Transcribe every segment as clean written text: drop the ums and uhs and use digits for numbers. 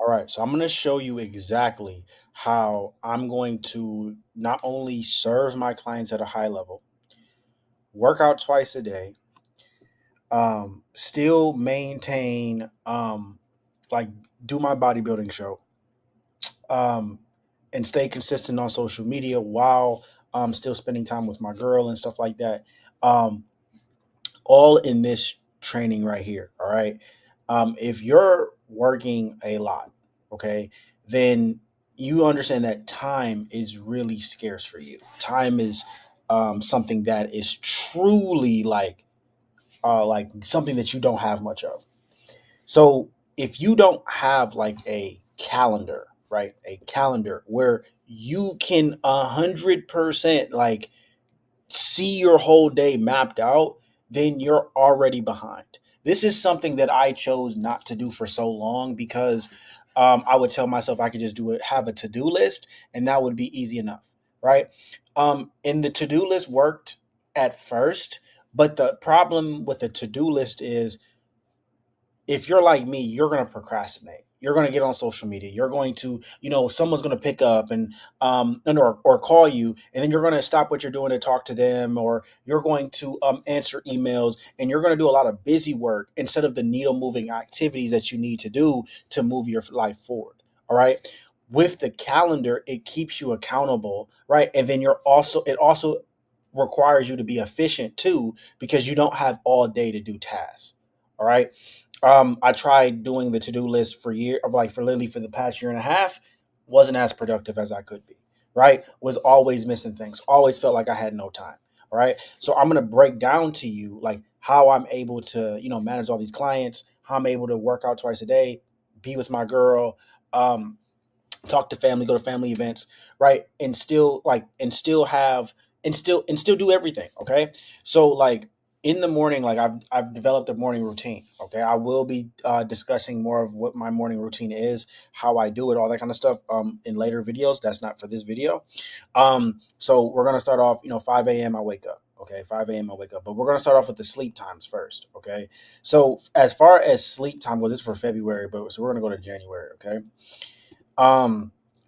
All right, so I'm going to show you exactly how I'm going to not only serve my clients at a high level, work out twice a day, still maintain, like, do my bodybuilding show, um, and stay consistent on social media while still spending time with my girl and stuff like that. Um, all in this training right here. All right. If you're working a lot, okay, then you understand that time is really scarce for you. Time is something that is truly like something that you don't have much of. So if you don't have like a calendar, right, a calendar where you can 100% like see your whole day mapped out, then you're already behind. This is something that I chose not to do for so long because I would tell myself I could just do it, have a to do list, and that would be easy enough, right? And the to do list worked at first, but the problem with the to do list is if you're like me, you're going to procrastinate. You're going to get on social media. You're going to, someone's going to pick up or call you, and then you're going to stop what you're doing to talk to them, or you're going to answer emails, and you're going to do a lot of busy work instead of the needle moving activities that you need to do to move your life forward. All right. With the calendar, it keeps you accountable, right? And then it also requires you to be efficient too, because you don't have all day to do tasks. All right. I tried doing the to-do list for literally for the past year and a half, wasn't as productive as I could be, right? Was always missing things, always felt like I had no time. All right. So I'm gonna break down to you like how I'm able to, manage all these clients, how I'm able to work out twice a day, be with my girl, um, talk to family, go to family events, right? And still have and still do everything. Okay. So like in the morning, like I've developed a morning routine. Okay. I will be discussing more of what my morning routine is, how I do it, all that kind of stuff in later videos. That's not for this video. So we're gonna start off, 5 a.m. I wake up. Okay, 5 a.m. I wake up. But we're gonna start off with the sleep times first. Okay. So as far as sleep time, well, this is for February, but so we're gonna go to January, okay?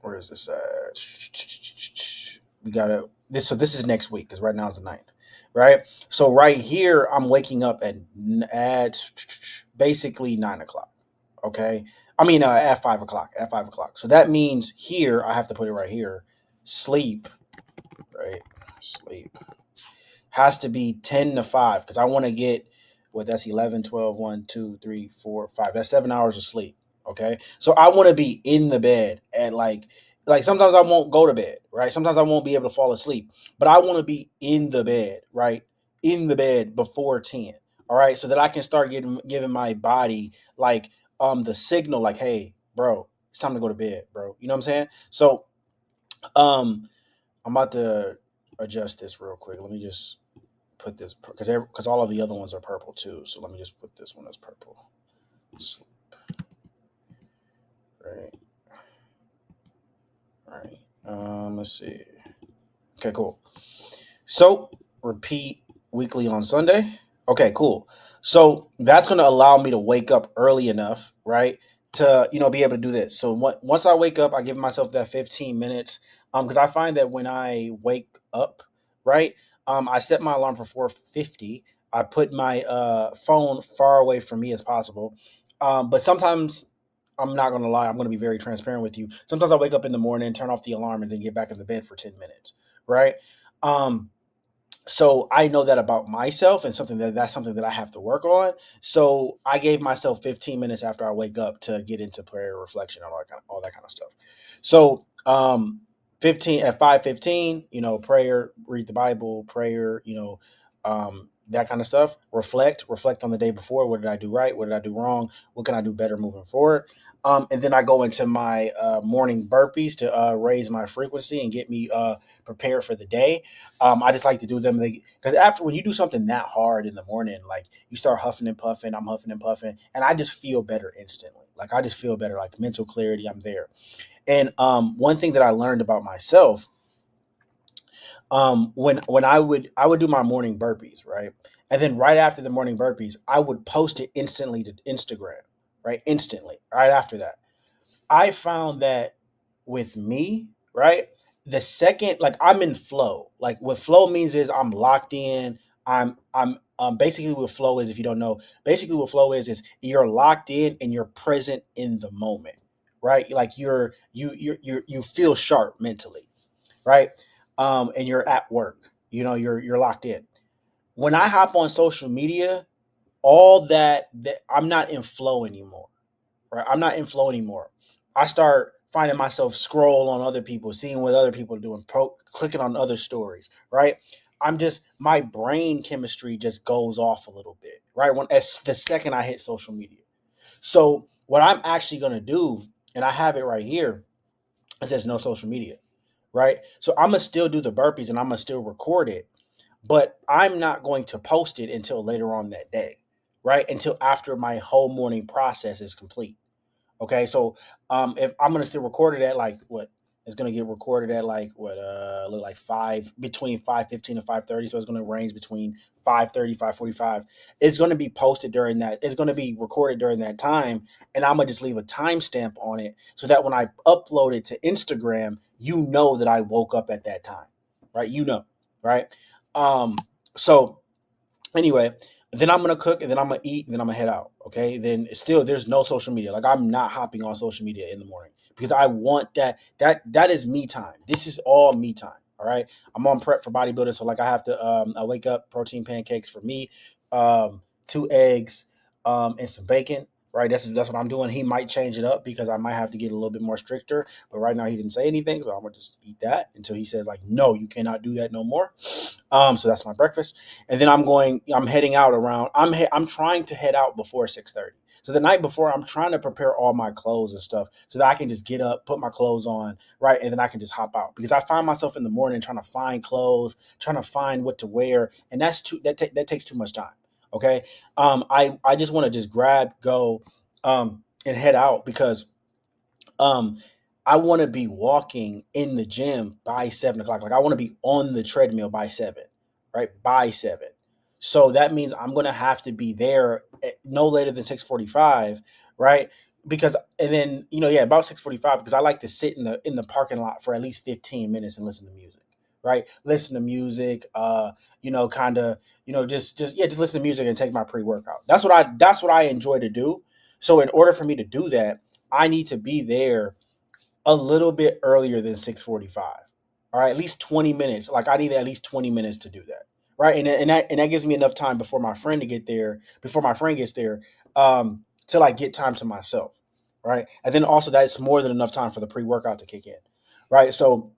Where is this at? We gotta this. So this is next week because right now is the ninth, right? So right here, I'm waking up at basically 9 o'clock. Okay, I mean at 5 o'clock. At 5 o'clock. So that means here I have to put it right here. Sleep, right? Sleep has to be 10 to 5 because I want to get what that's 11, 12, 1, 2, 3, 4, 5. That's 7 hours of sleep. Okay. So I want to be in the bed at like sometimes I won't go to bed, right? Sometimes I won't be able to fall asleep, but I want to be in the bed, right? In the bed before 10. All right. So that I can start giving my body like the signal like, hey, bro, it's time to go to bed, bro. You know what I'm saying? So um I'm about to adjust this real quick. Let me just put this because all of the other ones are purple too. So let me just put this one as purple. Sleep, right, right. Let's see. Okay, cool. So repeat weekly on Sunday. Okay, cool. So that's going to allow me to wake up early enough, right, to be able to do this. So once I wake up, I give myself that 15 minutes, because I find that when I wake up, right, I set my alarm for 4:50. I put my phone far away from me as possible, but sometimes. I'm not gonna lie. I'm gonna be very transparent with you. Sometimes I wake up in the morning, turn off the alarm, and then get back in the bed for 10 minutes, right? Um, so I know that about myself and that's something that I have to work on. So I gave myself 15 minutes after I wake up to get into prayer, reflection, and all that kind of stuff. So 15 at 5:15, prayer, read the Bible, prayer, that kind of stuff. Reflect on the day before. What did I do right? What did I do wrong? What can I do better moving forward? And then I go into my morning burpees to raise my frequency and get me prepared for the day. I just like to do them because after when you do something that hard in the morning, like you start huffing and puffing, I'm huffing and puffing, and I just feel better instantly. Like I just feel better, like mental clarity. I'm there. And one thing that I learned about myself, when I would do my morning burpees, right, and then right after the morning burpees, I would post it instantly to Instagram, right, instantly, right after that. I found that with me, right? The second, like I'm in flow. Like what flow means is I'm locked in. I'm basically what flow is, if you don't know, basically what flow is you're locked in and you're present in the moment, right? Like you feel sharp mentally, right? And you're at work. You're locked in. When I hop on social media, all that I'm not in flow anymore, right? I'm not in flow anymore. I start finding myself scroll on other people, seeing what other people are doing, clicking on other stories, right? I'm just my brain chemistry just goes off a little bit, right? When as the second I hit social media. So what I'm actually gonna do, and I have it right here, it says no social media, right? So I'm gonna still do the burpees and I'm gonna still record it, but I'm not going to post it until later on that day, right? Until after my whole morning process is complete. Okay, so if I'm gonna still record it at like what, it's gonna get recorded at like what look like five, between 5:15 and 5:30. So it's gonna range between 5:30, 5:45. It's gonna be posted during that, it's gonna be recorded during that time, and I'm gonna just leave a timestamp on it so that when I upload it to Instagram, you know that I woke up at that time. Right? Right? Um so anyway, then I'm gonna cook and then I'm gonna eat and then I'm gonna head out. Okay. Then still there's no social media. Like I'm not hopping on social media in the morning because I want that is me time. This is all me time. All right. I'm on prep for bodybuilding. So like I have to I wake up, protein pancakes for me, 2 eggs, and some bacon. Right. That's what I'm doing. He might change it up because I might have to get a little bit more stricter. But right now he didn't say anything. So I'm gonna just eat that until he says like, no, you cannot do that no more. So that's my breakfast, and then I'm heading out around. I'm trying to head out before 6:30. So the night before, I'm trying to prepare all my clothes and stuff so that I can just get up, put my clothes on, right, and then I can just hop out because I find myself in the morning trying to find clothes, trying to find what to wear, and that takes too much time. Okay, I just want to just grab, go, and head out because um, I want to be walking in the gym by 7 o'clock. Like I want to be on the treadmill by 7, right? By 7. So that means I'm gonna have to be there no later than 6:45, right? Because and then yeah, about 6:45 because I like to sit in the parking lot for at least 15 minutes and listen to music, right? Listen to music, kind of, just listen to music and take my pre workout. That's what I enjoy to do. So in order for me to do that, I need to be there a little bit earlier than 6:45. All right, at least 20 minutes. Like I need at least 20 minutes to do that. Right? And that gives me enough time before my friend gets there, till I get time to myself. Right? And then also that's more than enough time for the pre-workout to kick in. Right? So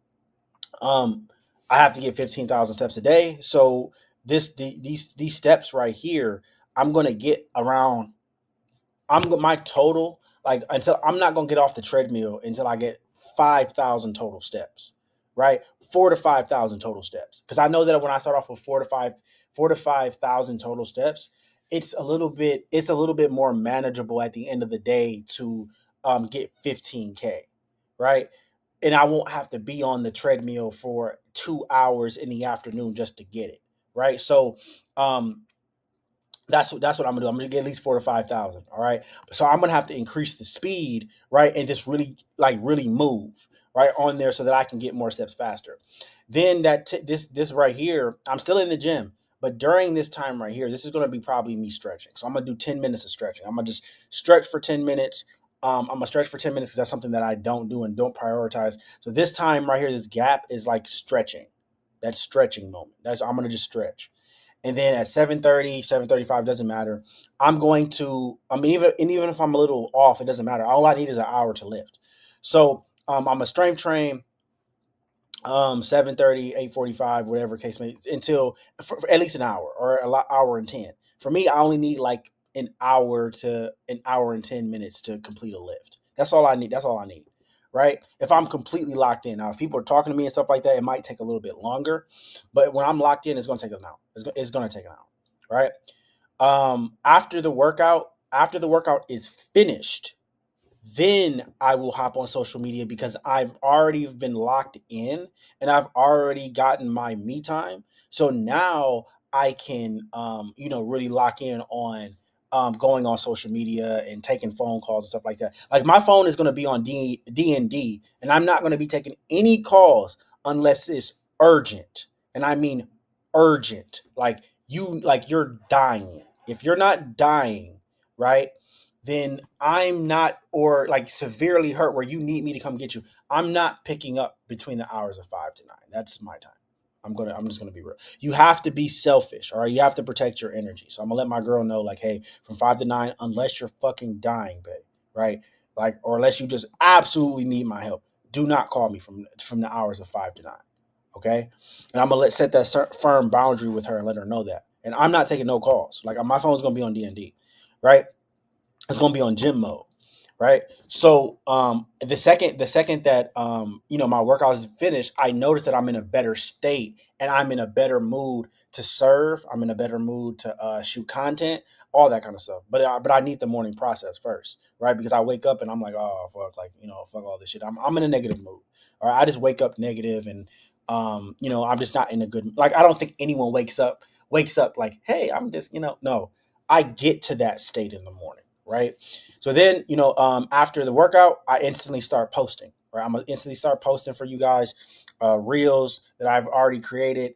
um I have to get 15,000 steps a day. So these steps right here, I'm gonna get around my total, like until I'm not gonna get off the treadmill until I get 5,000 total steps, right? 4 to 5,000 total steps. Because I know that when I start off with 4 to 5,000 total steps, it's a little bit more manageable at the end of the day to get 15K, right? And I won't have to be on the treadmill for 2 hours in the afternoon just to get it, right? So um that's what I'm gonna do. I'm gonna get at least 4 to 5,000. All right. So I'm gonna have to increase the speed, right, and just really move right on there so that I can get more steps faster. Then this right here, I'm still in the gym, but during this time right here, this is gonna be probably me stretching. So I'm gonna do 10 minutes of stretching. I'm gonna just stretch for 10 minutes. I'm gonna stretch for 10 minutes because that's something that I don't do and don't prioritize. So this time right here, this gap is like stretching. That stretching moment. I'm gonna just stretch, and then at 7:30, 7:35, doesn't matter. I'm going to, I mean, even if I'm a little off, it doesn't matter. All I need is an hour to lift. So I'm a strength train 7:30, 8:45, whatever case may, until for at least an hour or hour and 10. For me, I only need like an hour and 10 minutes to complete a lift. That's all I need. That's all I need. Right. If I'm completely locked in. Now, if people are talking to me and stuff like that, it might take a little bit longer. But when I'm locked in, it's going to take an hour. It's going to take an hour. Right. After the workout is finished, then I will hop on social media because I've already been locked in and I've already gotten my me time. So now I can, really lock in on going on social media and taking phone calls and stuff like that. Like my phone is going to be on D&D, and I'm not going to be taking any calls unless it's urgent, and I mean urgent. Like you're dying. If you're not dying, right, then I'm not, or like severely hurt where you need me to come get you. I'm not picking up between the hours of 5 to 9. That's my time. I'm just gonna be real. You have to be selfish, all right? You have to protect your energy. So I'm gonna let my girl know, like, hey, from 5 to 9, unless you're fucking dying, babe, right? Like, or unless you just absolutely need my help, do not call me from the hours of 5 to 9. Okay, and I'm gonna set that firm boundary with her and let her know that. And I'm not taking no calls. Like my phone's gonna be on D&D, right? It's going to be on gym mode, right? So the second that my workout is finished, I notice that I'm in a better state and I'm in a better mood to serve. I'm in a better mood to shoot content, all that kind of stuff. But I need the morning process first, right? Because I wake up and I'm like, oh fuck, like fuck all this shit. I'm in a negative mood. All right, I just wake up negative and I'm just not in a good, like, I don't think anyone wakes up like, hey, I'm just no. I get to that state in the morning, right? So then, after the workout, I instantly start posting, right? I'm gonna instantly start posting for you guys, reels that I've already created,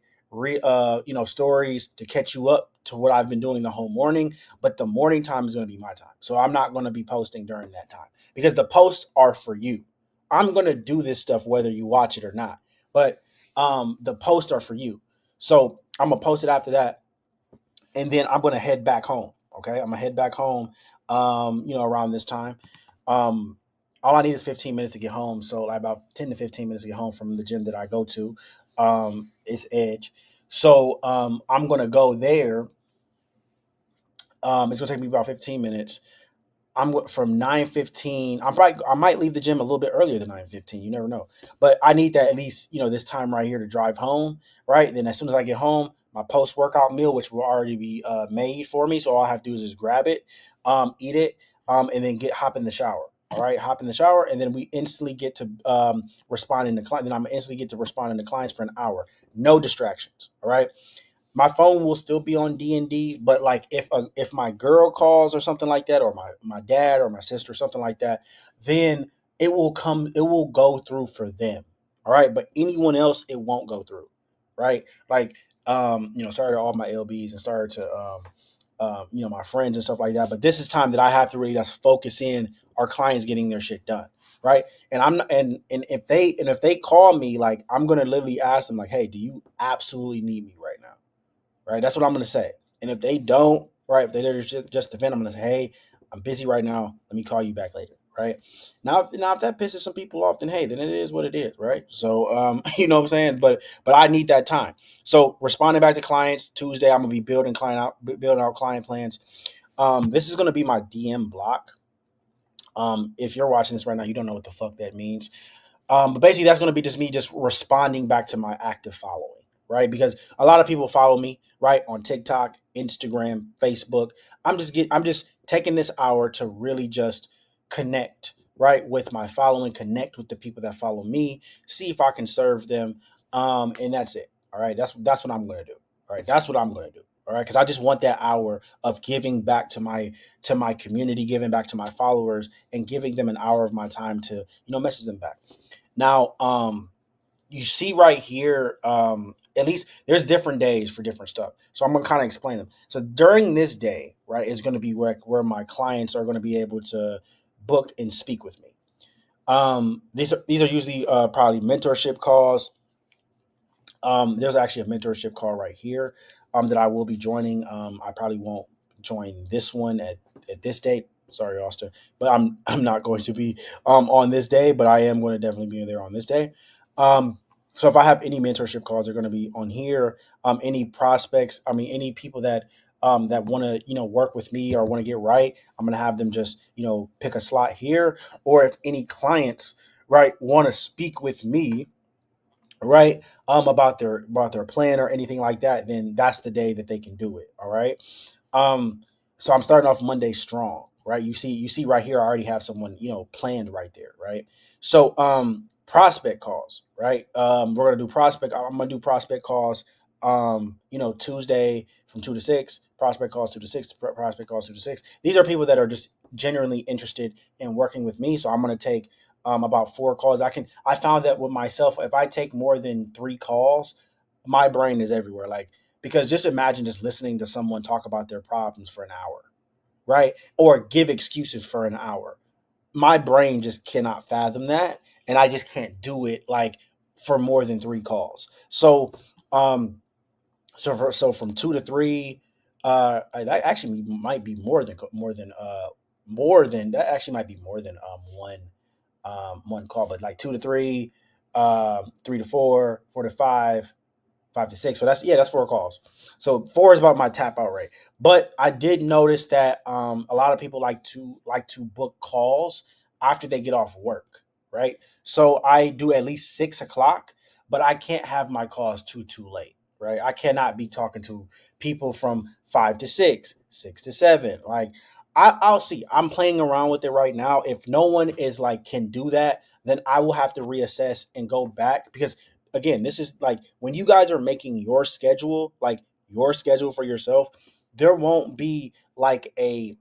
stories to catch you up to what I've been doing the whole morning. But the morning time is going to be my time, so I'm not going to be posting during that time because the posts are for you. I'm going to do this stuff whether you watch it or not, but the posts are for you. So I'm gonna post it after that, and then I'm gonna head back home. Okay, I'm gonna head back home. Around this time. Um, all I need is 15 minutes to get home. So like about 10 to 15 minutes to get home from the gym that I go to. It's Edge. So I'm gonna go there. It's gonna take me about 15 minutes. I'm from 9:15. I might leave the gym a little bit earlier than 9:15. You never know, but I need that at least this time right here to drive home. Right. Then as soon as I get home, my post workout meal, which will already be made for me, so all I have to do is just grab it, eat it, and then hop in the shower. All right, hop in the shower, and then we instantly get to responding to clients. Then I'm instantly get to responding to clients for an hour. No distractions. All right, my phone will still be on D&D, but like if my girl calls or something like that, or my dad or my sister or something like that, then it will go through for them. All right, but anyone else it won't go through, right? Like sorry to all my LBs and sorry to my friends and stuff like that, but this is time that I have to really just focus in our clients getting their shit done, right? And I'm not, and if they call me, like, I'm gonna literally ask them, like, hey, do you absolutely need me right now? Right? That's what I'm going to say. And if they don't, right, if they're just the vent, I'm going to say, hey, I'm busy right now. Let me call you back later. Right now, if that pisses some people off, then hey, then it is what it is, right? So, you know what I'm saying. But I need that time. So responding back to clients Tuesday, I'm gonna be building out client plans. This is gonna be my DM block. If you're watching this right now, you don't know what the fuck that means. But basically, that's going to be just me just responding back to my active following, right? Because a lot of people follow me, right, on TikTok, Instagram, Facebook. I'm just taking this hour to really just connect, right, with my following, connect with the people that follow me, see if I can serve them, and that's it. All right, that's what I'm going to do. All right, that's what I'm going to do. All right, because I just want that hour of giving back to my community, giving back to my followers, and giving them an hour of my time to message them back. Now, you see right here, at least there's different days for different stuff. So I'm gonna kind of explain them. So during this day, right, is going to be where my clients are going to be able to book and speak with me. These are usually probably mentorship calls. There's actually a mentorship call right here that I will be joining. I probably won't join this one at this date. Sorry, Austin, but I'm not going to be on this day, but I am going to definitely be there on this day. Um, so if I have any mentorship calls, they're going to be on here. Any prospects, I mean, any people that want to work with me or want to get right, I'm going to have them just pick a slot here. Or if any clients right want to speak with me, right, about their plan or anything like that, then that's the day that they can do it. All right. um so I'm starting off Monday strong, right? You see right here, I already have someone planned right there, right? So prospect calls, right? I'm gonna do prospect calls Tuesday from 2 to 6, prospect calls 2 to 6, prospect calls 2 to 6. These are people that are just genuinely interested in working with me. So I'm going to take about 4 calls. I found that with myself, if I take more than 3 calls, my brain is everywhere. Like, because just imagine just listening to someone talk about their problems for an hour, right? Or give excuses for an hour. My brain just cannot fathom that. And I just can't do it like for more than 3 calls. Um, so from 2 to 3, that actually might be more than that. Actually, might be more than one call, but like 2 to 3, 3 to 4, 4 to 5, 5 to 6. So that's 4 calls. So 4 is about my tap out rate. But I did notice that a lot of people like to book calls after they get off work, right? So I do at least 6 o'clock, but I can't have my calls too late, right? I cannot be talking to people from 5 to 6, 6 to 7. Like I'll see. I'm playing around with it right now. If no one is like can do that, then I will have to reassess and go back because again, this is like when you guys are making your schedule, like your schedule for yourself, there won't be like a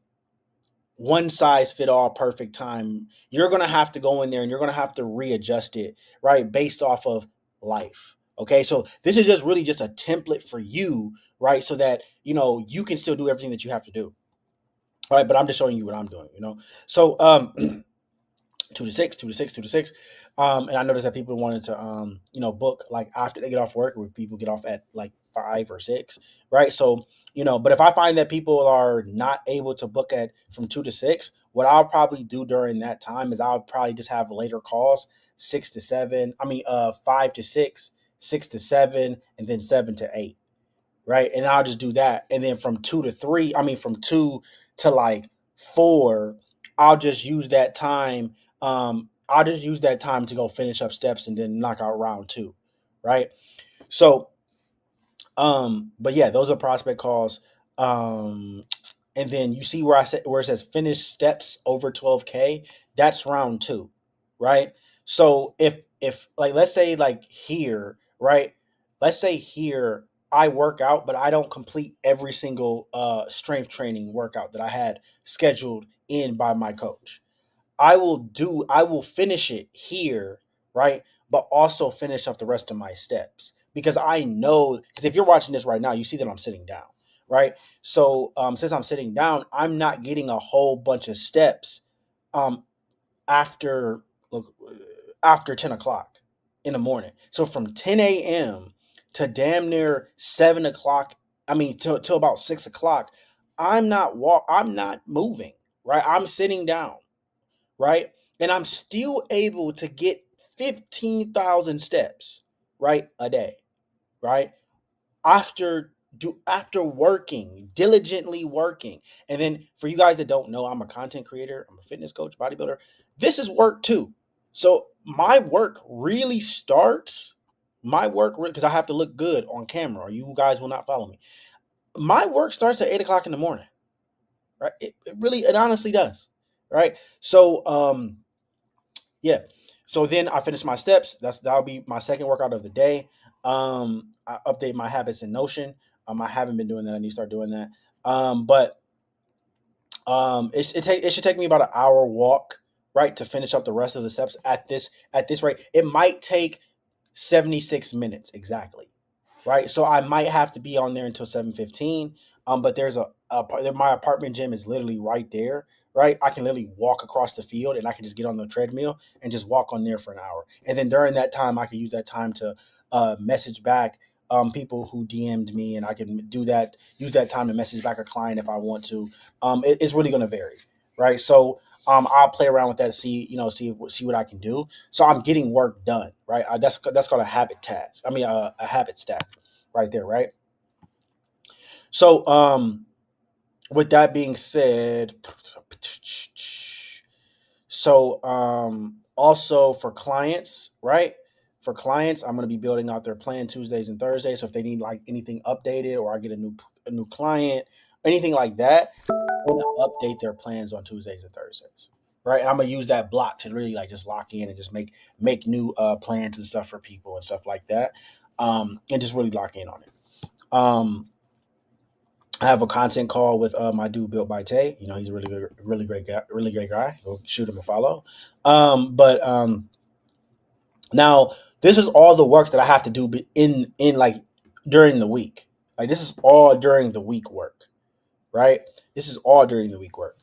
one size fit all perfect time. You're going to have to go in there and you're going to have to readjust it, right? Based off of life. Okay. So this is just really just a template for you, right? So that, you can still do everything that you have to do. All right. But I'm just showing you what I'm doing. So, 2 to 6, 2 to 6, 2 to 6. And I noticed that people wanted to, book like after they get off work, where people get off at like 5 or 6, right? So, but if I find that people are not able to book at from 2 to 6, what I'll probably do during that time is I'll probably just have later calls, 6 to 7. I mean, 5 to 6, 6 to 7, and then 7 to 8, right? And I'll just do that. And then from 2 to 3, I mean, from 2 to like 4, I'll just use that time. I'll just use that time to go finish up steps and then knock out round 2, right? So, but yeah, those are prospect calls. And then you see where I said where it says finish steps over 12K. That's round 2, right? So if like let's say like here, right? Let's say here I work out, but I don't complete every single strength training workout that I had scheduled in by my coach. I will finish it here, right? But also finish up the rest of my steps because I know because if you're watching this right now, you see that I'm sitting down, right? So since I'm sitting down, I'm not getting a whole bunch of steps um after look after 10 o'clock in the morning. So from 10 a.m. to damn near 7 o'clock, I mean till about 6 o'clock, I'm not moving, right? I'm sitting down, right? And I'm still able to get 15,000 steps, right, a day, right? After working, diligently working. And then for you guys that don't know, I'm a content creator, I'm a fitness coach, bodybuilder. This is work too. So my work really starts because I have to look good on camera or you guys will not follow me. My work starts at 8 o'clock in the morning, right? It honestly does, right? So yeah. So then I finish my steps. That'll be my second workout of the day. I update my habits in Notion. I haven't been doing that. I need to start doing that. But it should take me about an hour walk, right, to finish up the rest of the steps at this rate. It might take 76 minutes exactly, right? So I might have to be on there until 7:15. But my apartment gym is literally right there, right? I can literally walk across the field and I can just get on the treadmill and just walk on there for an hour. And then during that time, I can use that time to message back people who DM'd me, and I can use that time to message back a client if I want to. It's really going to vary, right? So I'll play around with that, see what I can do. So I'm getting work done, right? That's called a habit task. I mean, a habit stack, right there, right? So with that being said, so also for clients, right? For clients, I'm going to be building out their plan Tuesdays and Thursdays. So if they need like anything updated, or I get a new client, anything like that, I'm going to update their plans on Tuesdays and Thursdays, right? And I'm gonna use that block to really like just lock in and just make new plans and stuff for people and stuff like that, and just really lock in on it. Um, I have a content call with my dude Built by Tay. You know, he's a really great guy, really great guy. Go shoot him a follow. But Now this is all the work that I have to do in like during the week. Like this is all during the week work, right? This is all during the week work.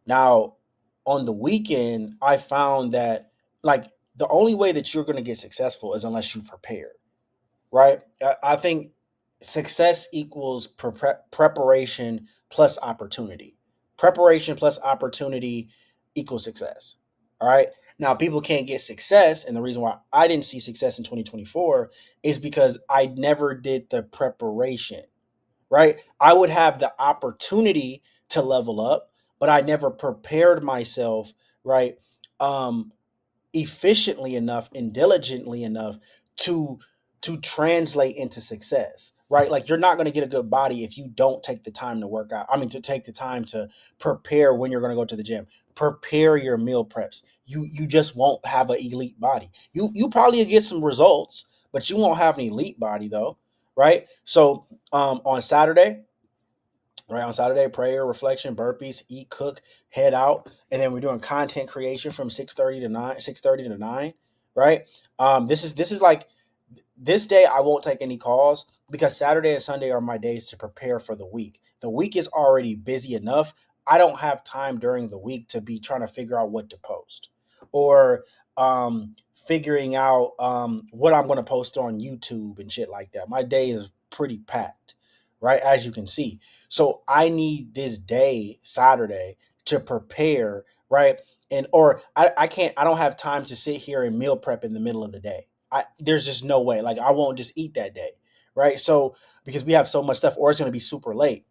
Now, on the weekend, I found that like the only way that you're going to get successful is unless you prepare, right? I think success equals preparation plus opportunity. Preparation plus opportunity equals success. All right. Now, people can't get success. And the reason why I didn't see success in 2024 is because I never did the preparation, right? I would have the opportunity to level up, but I never prepared myself, right? Um, Efficiently enough and diligently enough to translate into success, right? Like you're not going to get a good body if you don't take the time to work out. I mean, to take the time to prepare when you're going to go to the gym. Prepare your meal preps. You just won't have an elite body. You probably get some results, but you won't have an elite body though, right? So on Saturday, right, on Saturday, prayer, reflection, burpees, eat, cook, head out, and then we're doing content creation from 6:30 to 9, 6:30 to 9, right? This is like this day I won't take any calls because Saturday and Sunday are my days to prepare for the week. The week is already busy enough. I don't have time during the week to be trying to figure out what to post or figuring out what I'm going to post on YouTube and shit like that. My day is pretty packed, right? As you can see. So I need this day, Saturday, to prepare, right? And or I can't I don't have time to sit here and meal prep in the middle of the day. There's just no way. Like I won't just eat that day, right? So because we have so much stuff, or it's gonna be super late.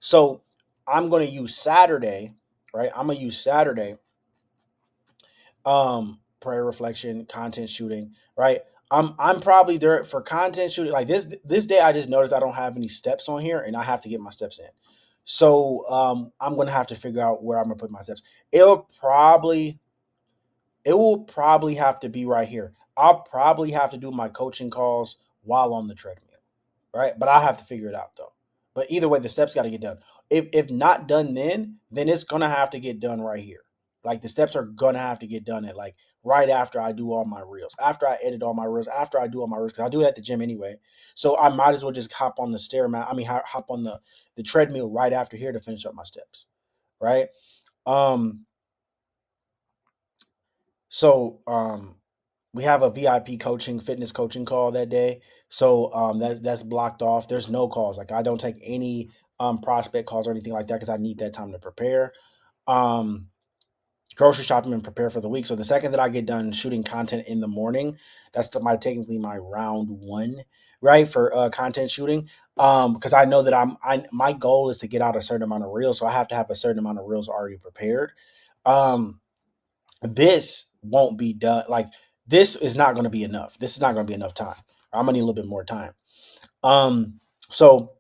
So I'm gonna use Saturday, right? I'm gonna use Saturday, prayer reflection, content shooting, right? I'm probably there for content shooting. Like this day, I just noticed I don't have any steps on here, and I have to get my steps in. So I'm gonna have to figure out where I'm gonna put my steps. It will probably have to be right here. I'll probably have to do my coaching calls while on the treadmill, right? But I have to figure it out though. But either way, the steps got to get done. If not done then it's gonna have to get done right here. Like the steps are gonna have to get done at like right after I do all my reels, after I edit all my reels, after I do all my reels, because I do it at the gym anyway. So I might as well just hop on the stair mat. I mean, hop on the treadmill right after here to finish up my steps, right? Um, so we have a VIP coaching fitness coaching call that day. So that's blocked off. There's no calls. Like I don't take any prospect calls or anything like that because I need that time to prepare. Um Grocery shopping and prepare for the week. So the second that I get done shooting content in the morning, that's my technically my round one, right? For content shooting. Because I know that my goal is to get out a certain amount of reels. So I have to have a certain amount of reels already prepared. Um this won't be done. Like this is not going to be enough. This is not going to be enough time. I'm gonna need a little bit more time. So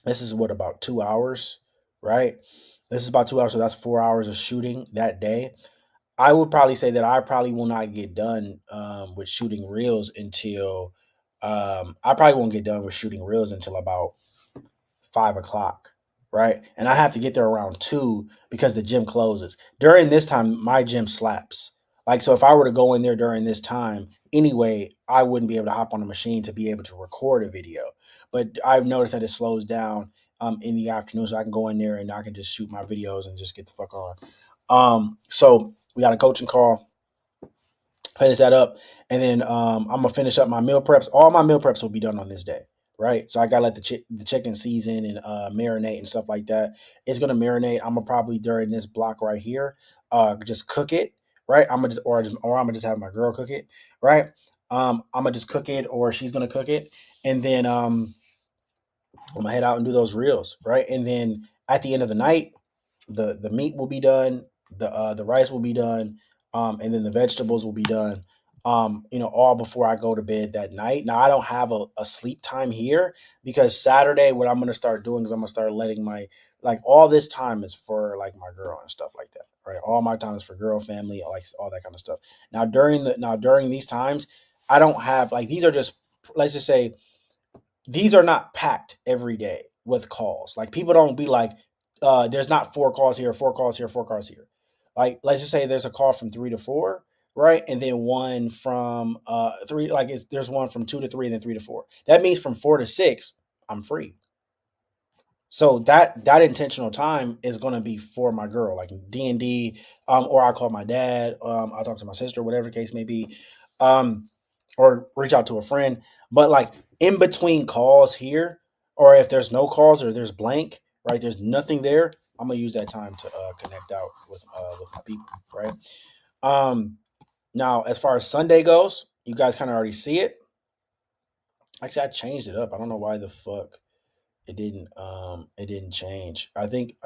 this is what about 2 hours, right? This is about 2 hours, so that's 4 hours of shooting that day. I would probably say that I probably will not get done with shooting reels until I probably won't get done with shooting reels until about 5 o'clock, right? And I have to get there around 2 because the gym closes. During this time, my gym slaps. Like, so if I were to go in there during this time, anyway, I wouldn't be able to hop on a machine to be able to record a video. But I've noticed that it slows down in the afternoon, so I can go in there and I can just shoot my videos and just get the fuck on. So we got a coaching call, finish that up, and then I'm gonna finish up my meal preps. All my meal preps will be done on this day, right? So I gotta let the chicken season and marinate and stuff like that. It's gonna marinate. I'm gonna probably during this block right here, just cook it, right? I'm gonna just have my girl cook it, right? I'm gonna just cook it, or she's gonna cook it, and then I'm gonna head out and do those reels, right? And then at the end of the night, the meat will be done, the rice will be done, and then the vegetables will be done. All before I go to bed that night. Now I don't have a sleep time here because Saturday, what I'm gonna start doing is I'm gonna start letting my like all this time is for like my girl and stuff like that, right? All my time is for girl, family, like all that kind of stuff. Now during these times, I don't have like these are just let's just say these are not packed every day with calls. Like people don't be like, there's not 4 calls here, 4 calls here, 4 calls here. Like let's just say there's a call from 3 to 4, right? And then one from three, like there's one from 2 to 3, and then 3 to 4. That means from 4 to 6, I'm free. So that intentional time is gonna be for my girl, like D&D, or I call my dad, I'll talk to my sister, whatever the case may be, um, or reach out to a friend. But like in between calls here, or if there's no calls or there's blank, right? There's nothing there. I'm gonna use that time to connect out with my people, right? Um, Now as far as Sunday goes, you guys kind of already see it. Actually, I changed it up. I don't know why the fuck it didn't change. I think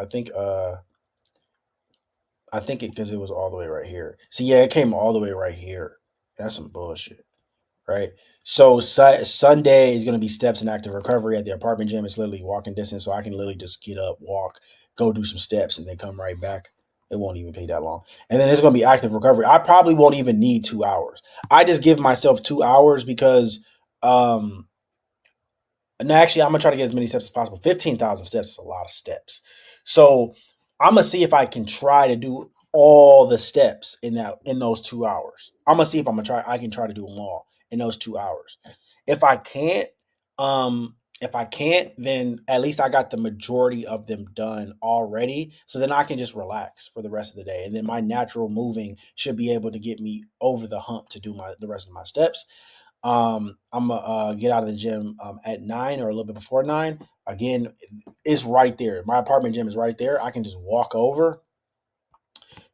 it because it was all the way right here. See, yeah, it came all the way right here. That's some bullshit, right? So Sunday is gonna be steps and active recovery at the apartment gym. It's literally walking distance, so I can literally just get up, walk, go do some steps, and then come right back. It won't even take that long. And then it's gonna be active recovery. I probably won't even need 2 hours. I just give myself 2 hours because um and actually, I'm gonna try to get as many steps as possible. 15,000 steps is a lot of steps. So I'm gonna see if I can try to do all the steps in those 2 hours. I'm gonna see if I can try to do them all in those 2 hours. If I can't, if I can't, then at least I got the majority of them done already. So then I can just relax for the rest of the day. And then my natural moving should be able to get me over the hump to do the rest of my steps. I'm gonna get out of the gym at 9 or a little bit before 9. Again, it's right there. My apartment gym is right there. I can just walk over,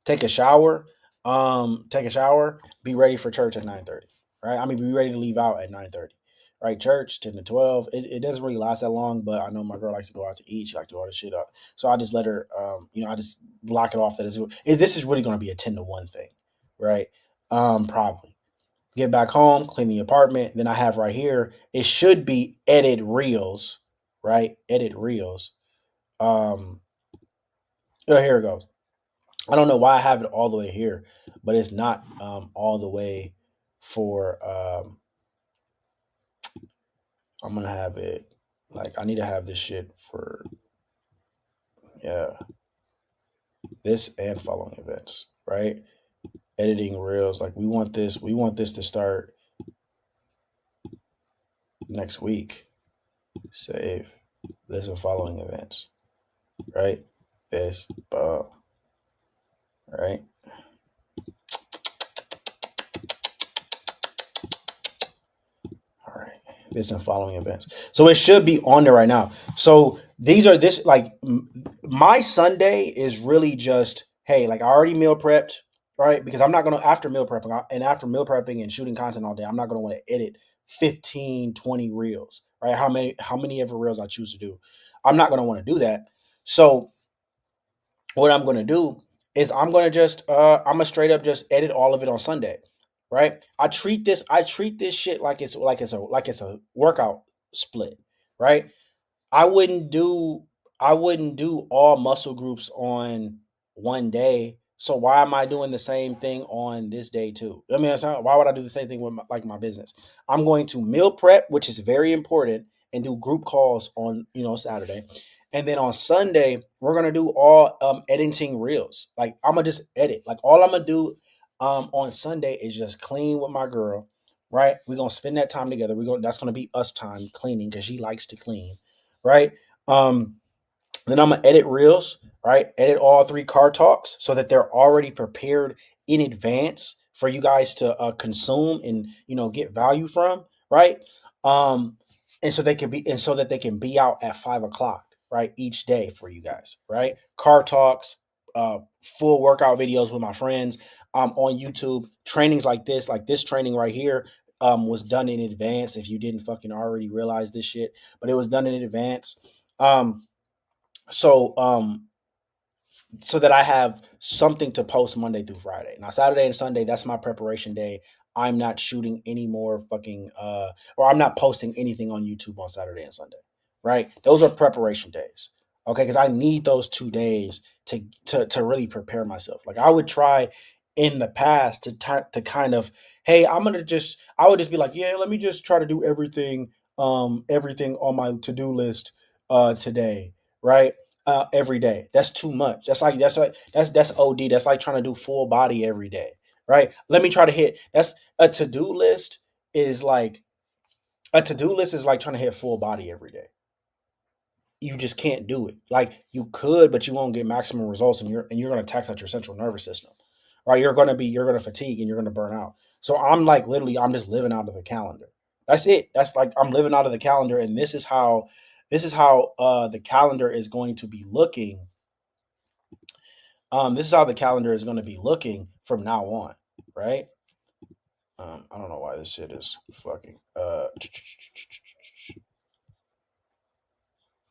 take a shower, be ready for church at 9:30. Right? I mean, be ready to leave out at 9:30. Right? Church 10 to 12. It doesn't really last that long, but I know my girl likes to go out to eat. She likes to do all this shit up. So I just let her. I just block it off that this is really going to be a 10 to 1 thing, right? Probably get back home, clean the apartment. Then I have right here, it should be edit reels, right? Edit reels. Um, oh, here it goes. I don't know why I have it all the way here, but it's not all the way for. I'm gonna have it like I need to have this shit for, yeah, this and following events, right? Editing reels, like we want this to start next week. Save this and following events, right? This, right? All right. This and following events. So it should be on there right now. So these are this like my Sunday is really just, hey, like I already meal prepped, right? Because I'm not gonna after meal prepping and after meal prepping and shooting content all day, I'm not gonna want to edit 15, 20 reels, right? How many ever reels I choose to do. I'm not gonna want to do that. So what I'm gonna do is I'm gonna straight up just edit all of it on Sunday, right? I treat this shit like it's a workout split, right? I wouldn't do I wouldn't do all muscle groups on one day. So why am I doing the same thing on this day too? I mean, why would I do the same thing with my business? I'm going to meal prep, which is very important, and do group calls on Saturday, and then on Sunday we're gonna do all editing reels. Like I'm gonna just edit. Like all I'm gonna do on Sunday is just clean with my girl. Right, we're gonna spend that time together. That's gonna be us time cleaning because she likes to clean, right? Um, then I'm gonna edit reels, right? Edit all 3 car talks so that they're already prepared in advance for you guys to consume and get value from, right? Um, and so that they can be out at 5 o'clock, right, each day for you guys, right? Car talks, full workout videos with my friends, on YouTube, trainings like this training right here, was done in advance. If you didn't fucking already realize this shit, but it was done in advance. Um, so so that I have something to post Monday through Friday. Now Saturday and Sunday, that's my preparation day. I'm not shooting any more fucking or I'm not posting anything on YouTube on Saturday and Sunday. Right? Those are preparation days. Okay, because I need those 2 days to really prepare myself. Like I would try in the past to kind of, hey, I would just be like, yeah, let me just try to do everything everything on my to-do list today, right? Every day. That's too much. That's OD. That's like trying to do full body every day, right? Let me try to hit. That's a to-do list is like a to-do list is like trying to hit full body every day. You just can't do it. Like you could, but you won't get maximum results, and you're going to tax out your central nervous system, right? You're going to fatigue and you're going to burn out. So I'm like literally, I'm just living out of the calendar. That's it. That's like I'm living out of the calendar, and this is how the calendar is going to be looking. This is how the calendar is going to be looking from now on, right? I don't know why this shit is fucking.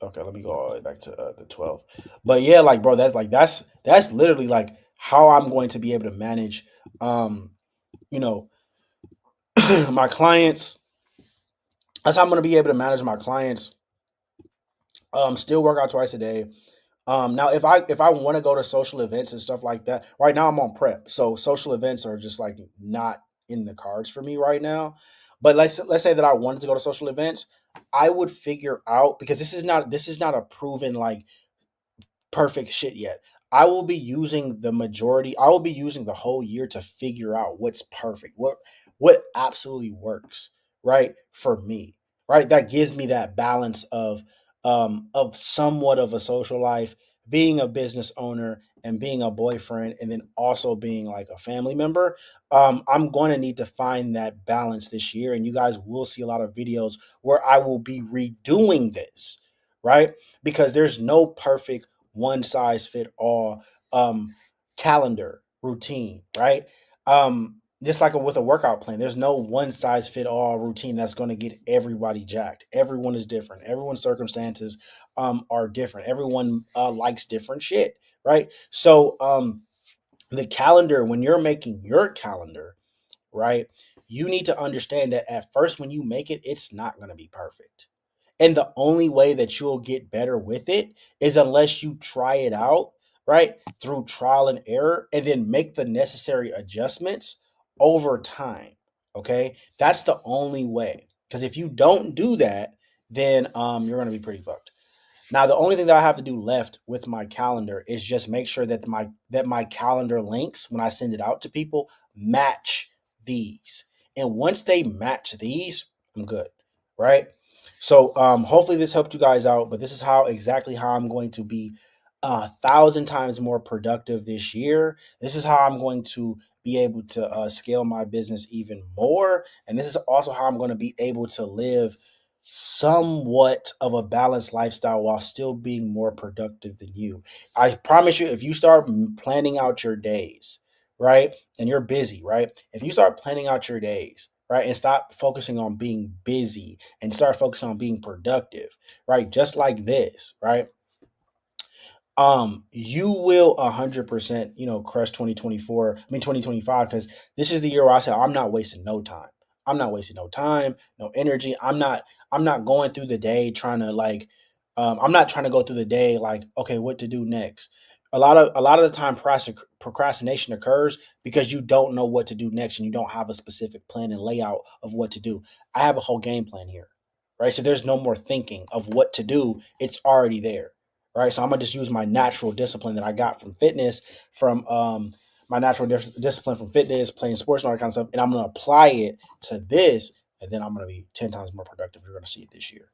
Okay, let me go all the way back to the 12th. But yeah, like bro, that's literally like how I'm going to be able to manage um, you know, my clients. That's how I'm going to be able to manage my clients. Still work out twice a day. Now if I want to go to social events and stuff like that, right now I'm on prep. So social events are just like not in the cards for me right now. But let's say that I wanted to go to social events, I would figure out because this is not a proven like perfect shit yet. I will be using the whole year to figure out what's perfect, what absolutely works, right? For me. Right? That gives me that balance of somewhat of a social life, being a business owner and being a boyfriend and then also being like a family member. I'm going to need to find that balance this year and you guys will see a lot of videos where I will be redoing this, right? Because there's no perfect one size fit all um, calendar routine, right? Just like with a workout plan, there's no one size fit all routine that's going to get everybody jacked. Everyone is different. Everyone's circumstances are different. Everyone likes different shit, right? So the calendar, when you're making your calendar, right, you need to understand that at first when you make it, it's not going to be perfect. And the only way that you'll get better with it is unless you try it out, right? Through trial and error and then make the necessary adjustments over time. Okay? That's the only way. Because if you don't do that, then you're gonna be pretty fucked. Now, the only thing that I have to do left with my calendar is just make sure that my calendar links when I send it out to people match these. And once they match these, I'm good, right? So hopefully this helped you guys out, but this is how exactly how I'm going to be 1,000 times more productive this year. This is how I'm going to be able to scale my business even more, and this is also how I'm going to be able to live somewhat of a balanced lifestyle while still being more productive than you. I promise you, if you start planning out your days, right, and you're busy, right, if you start planning out your days, right, and stop focusing on being busy and start focusing on being productive, right, just like this, right, you will 100% crush 2024, I mean 2025, because this is the year where I said I'm not wasting no time. I'm not wasting no time, no energy. I'm not going through the day trying to like I'm not trying to go through the day like, okay, what to do next. A lot of the time procrastination occurs because you don't know what to do next and you don't have a specific plan and layout of what to do. I have a whole game plan here, right? So there's no more thinking of what to do. It's already there, right? So I'm gonna just use my natural discipline that I got from fitness, from my natural discipline from fitness, playing sports, and all that kind of stuff, and I'm gonna apply it to this, and then I'm gonna be 10 times more productive. You're gonna see it this year.